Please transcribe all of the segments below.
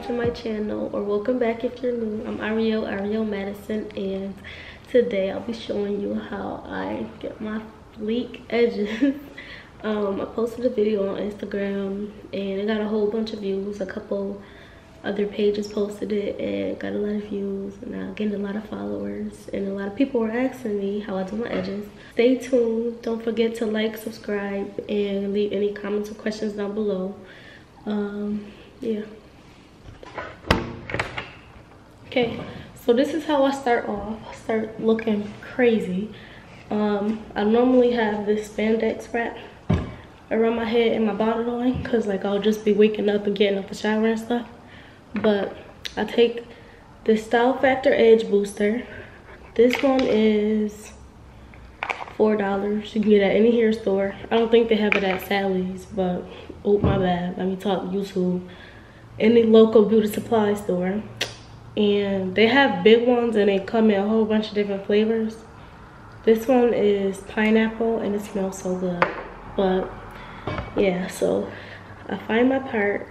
to my channel, or welcome back if you're new. I'm Ariel Madison, and today I'll be showing you how I get my sleek edges. I posted a video on Instagram and it got a whole bunch of views. A couple other pages posted it and got a lot of views, and I'm getting a lot of followers, and a lot of people were asking me how I do my edges. Stay tuned. Don't forget to like, subscribe, and leave any comments or questions down below. Yeah. Okay, so this is how I start off. I start looking crazy. I normally have this spandex wrap around my head and my body line, because like I'll just be waking up and getting out the shower and stuff. But I take this Style Factor Edge Booster. This one is $4. You can get it at any hair store. I don't think they have it at Sally's, but oh my bad, let me talk YouTube. Any local beauty supply store. And they have big ones and they come in a whole bunch of different flavors. This one is pineapple and it smells so good. But yeah, so I find my part.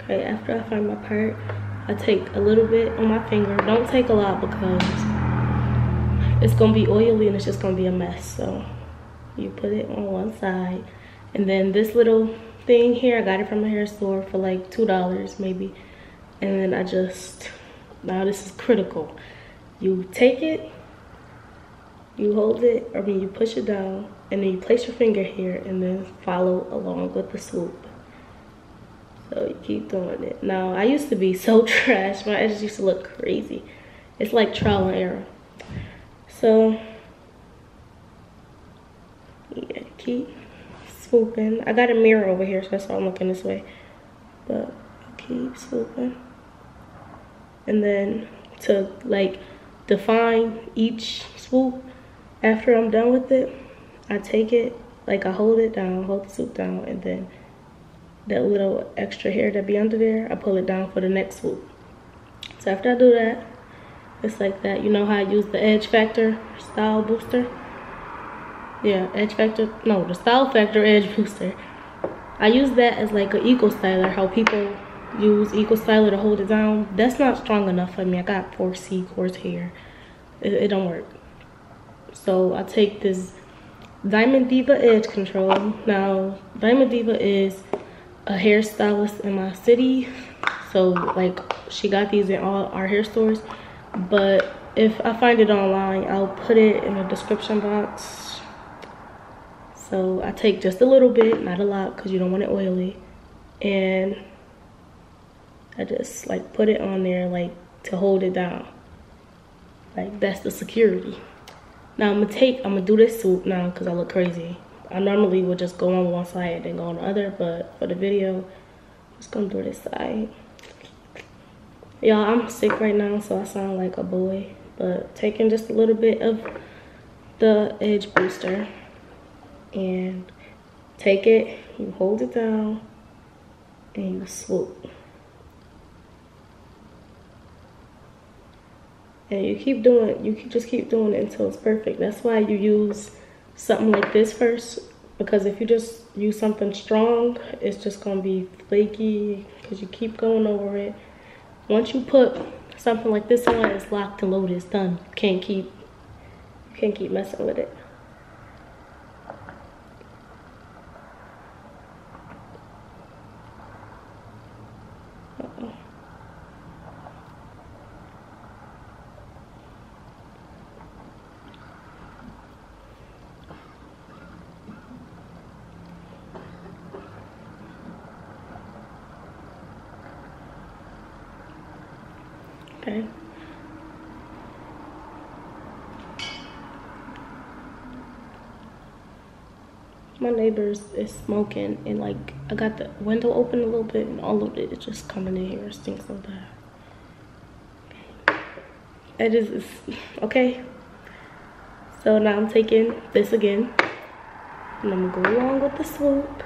Okay, after I find my part, I take a little bit on my finger. Don't take a lot because it's gonna be oily and it's just gonna be a mess. So you put it on one side, and then this little thing here, I got it from a hair store for like $2 maybe. And then I just, now this is critical. You take it, you hold it, I mean you push it down, and then you place your finger here and then follow along with the swoop. So you keep doing it. Now I used to be so trash, my edges used to look crazy. It's like trial and error. So yeah, keep swooping. I got a mirror over here, so that's why I'm looking this way. But keep swooping. And then to like define each swoop, after I'm done with it, I take it, like I hold it down, hold the swoop down, and then that little extra hair that be under there, I pull it down for the next swoop. So after I do that, it's like that. You know how I use the Edge Factor Style Booster? Yeah, Edge Factor, no, the Style Factor Edge Booster. I use that as like an eco styler, how people use eco styler to hold it down. That's not strong enough for me. I got 4C coarse hair. It don't work. So I take this Diamond Diva Edge Control. Now, Diamond Diva is a hairstylist in my city. So like she got these in all our hair stores. But if I find it online, I'll put it in the description box. So I take just a little bit, not a lot, because you don't want it oily. And I just like put it on there like to hold it down. Like that's the security. Now I'm gonna do this swoop now because I look crazy. I normally would just go on one side and then go on the other, but for the video, I'm just gonna do this side. Y'all, I'm sick right now, so I sound like a boy. But taking just a little bit of the Edge Booster and take it, you hold it down, and you swoop. And you keep doing, just keep doing it until it's perfect. That's why you use something like this first, because if you just use something strong, it's just gonna be flaky because you keep going over it. Once you put something like this on, it's locked and loaded, it's done. You can't keep messing with it. Uh-oh. Okay. My neighbors is smoking, and like I got the window open a little bit, and all of it is just coming in here. It stinks so bad. Okay. Edges is okay. So now I'm taking this again, and I'm gonna go along with the swoop.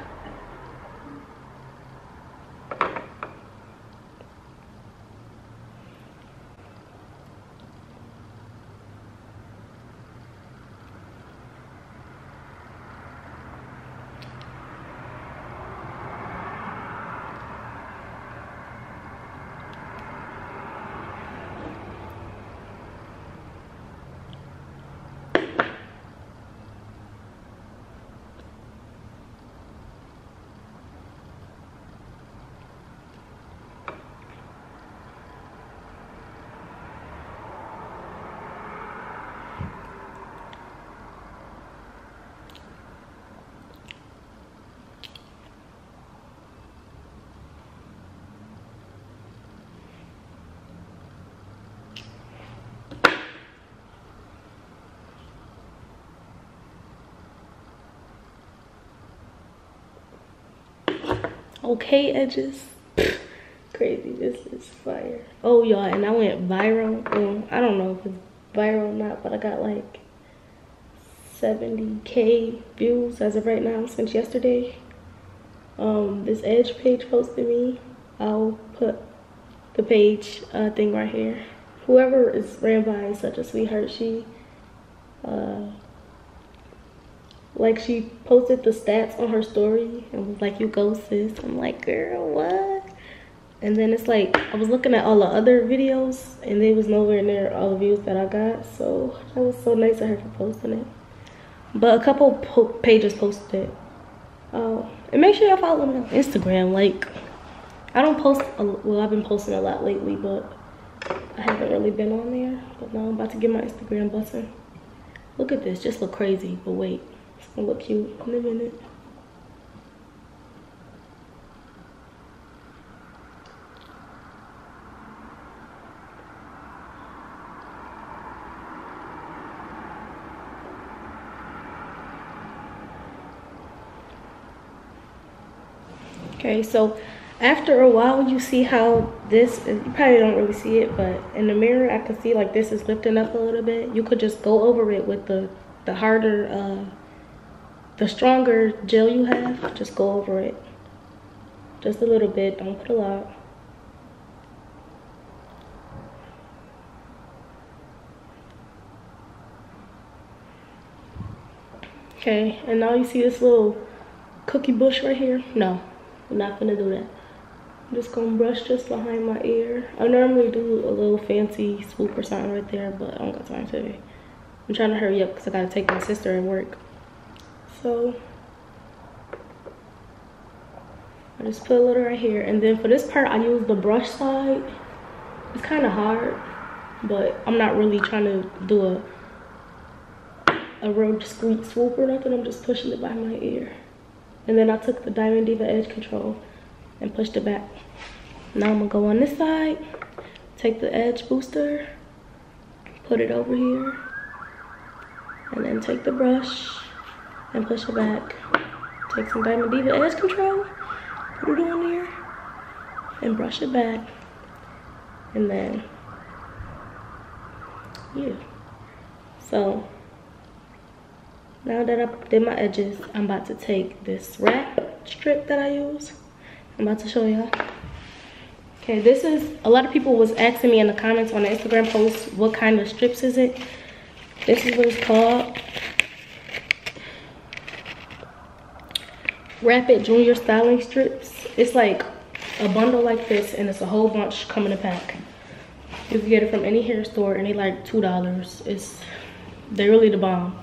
Okay, edges. Crazy, this is fire. Oh y'all, and I went viral. I don't know if it's viral or not, but I got like 70K views as of right now since yesterday. This Edge page posted me. I'll put the page thing right here. Whoever is ran by is such a sweetheart. She she posted the stats on her story and was like, "You go, sis." I'm like, girl, what? And then it's like, I was looking at all the other videos and they was nowhere near all the views that I got. So that was so nice of her for posting it. But a couple pages posted it. And make sure y'all follow me on Instagram. Like, I don't post, well, I've been posting a lot lately, but I haven't really been on there. But now I'm about to get my Instagram busting. Look at this, just look crazy, but wait, it's gonna look cute in a minute. Okay, so after a while, you see how this, you probably don't really see it, but in the mirror, I can see like this is lifting up a little bit. You could just go over it with the harder, the stronger gel you have. Just go over it. Just a little bit, don't put a lot. Okay, and now you see this little cookie bush right here? No. I'm not gonna do that. I'm just gonna brush just behind my ear. I normally do a little fancy swoop or something right there, but I don't got time today. I'm trying to hurry up because I gotta take my sister at work. So I just put a little right here, and then for this part I use the brush side. It's kind of hard, but I'm not really trying to do a real discreet swoop or nothing. I'm just pushing it behind my ear. And then I took the Diamond Diva Edge Control and pushed it back. Now I'm gonna go on this side, take the Edge Booster, put it over here, and then take the brush and push it back. Take some Diamond Diva Edge Control, put it on there, and brush it back. And then, yeah. So, now that I did my edges, I'm about to take this wrap strip that I use. I'm about to show y'all. Okay, this is, a lot of people was asking me in the comments on the Instagram post, what kind of strips is it? This is what it's called. Wrap It Junior Styling Strips. It's like a bundle like this, and it's a whole bunch come in a pack. You can get it from any hair store, and they like $2. They're really the bomb.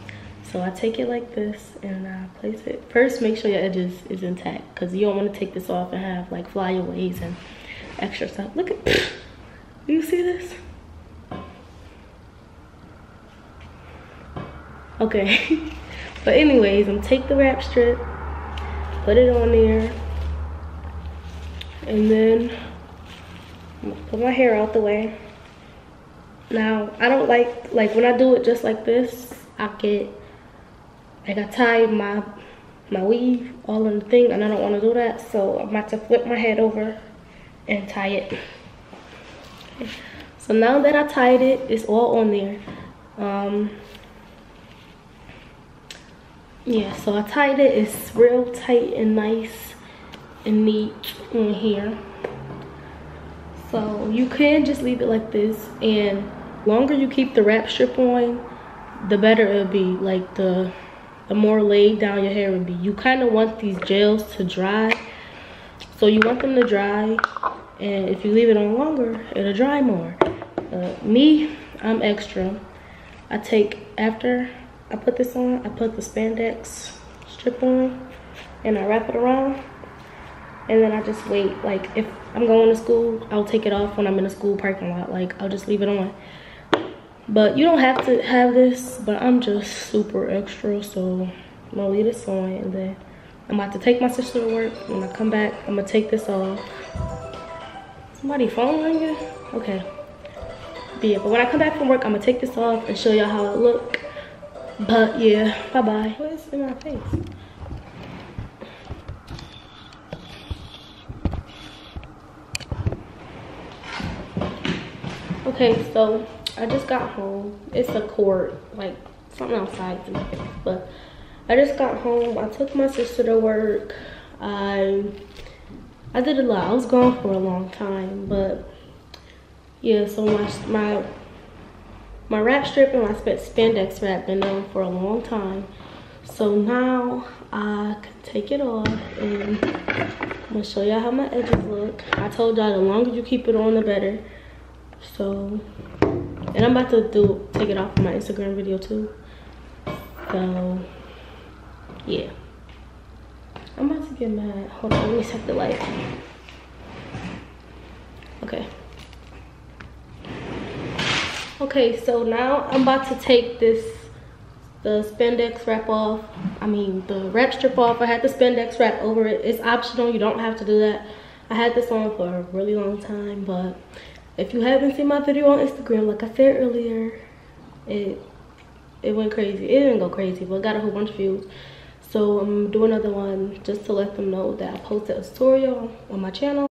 So I take it like this and I place it. First, make sure your edges is intact, because you don't want to take this off and have like flyaways and extra stuff. Look at, do you see this? Okay. But anyways, I'm gonna take the wrap strip, put it on there, and then I'm gonna put my hair out the way. Now, I don't like when I do it just like this, I tie my weave all in the thing, and I don't want to do that, so I'm about to flip my head over and tie it. Okay. So now that I tied it, it's all on there. Yeah, so I tied it. It's real tight and nice and neat in here. So you can just leave it like this, and the longer you keep the wrap strip on, the better it'll be. Like the more laid down your hair would be. You kind of want these gels to dry, so you want them to dry, and if you leave it on longer, it'll dry more. Me, I'm extra. I take, after I put this on, I put the spandex strip on and I wrap it around, and then I just wait. Like if I'm going to school, I'll take it off when I'm in a school parking lot. Like I'll just leave it on. But you don't have to have this, but I'm just super extra, so I'm gonna leave this on, and then I'm about to take my sister to work. When I come back, I'm gonna take this off. Somebody phone ringing? Okay. But yeah, but when I come back from work, I'm gonna take this off and show y'all how it look. But yeah, bye-bye. What is in my face? Okay, so I just got home. It's a court, like something outside in my face, but I just got home. I took my sister to work. I did a lot. I was gone for a long time, but yeah, so my wrap strip and my spandex wrap been on for a long time. So now I can take it off and I'm gonna show y'all how my edges look. I told y'all the longer you keep it on, the better. So, and I'm about to take it off for my Instagram video too. So, yeah. I'm about to get mad. Hold on, let me set the light. Okay. Okay, so now I'm about to take the spandex wrap off. I mean, the wrap strip off. I had the spandex wrap over it. It's optional, you don't have to do that. I had this on for a really long time, but if you haven't seen my video on Instagram, like I said earlier, it went crazy. It didn't go crazy, but it got a whole bunch of views. So I'm gonna do another one just to let them know that I posted a tutorial on my channel.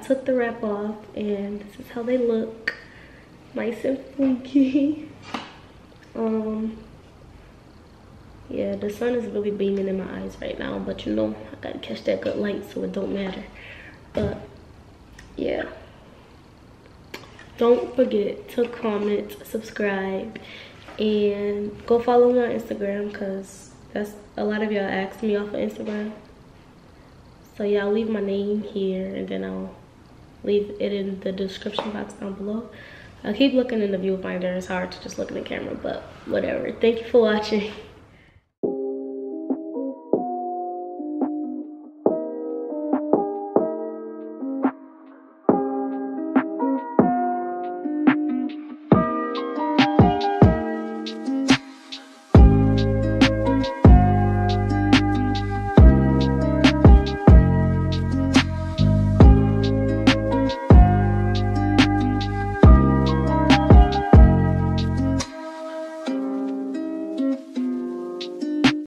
Took the wrap off and this is how they look, nice and funky. Yeah, the sun is really beaming in my eyes right now, but you know I gotta catch that good light so it don't matter. But yeah, don't forget to comment, subscribe, and go follow me on Instagram, because that's a lot of y'all asked me off of Instagram. So yeah, I'll leave my name here and then I'll leave it in the description box down below. I'll keep looking in the viewfinder. It's hard to just look in the camera, but whatever. Thank you for watching.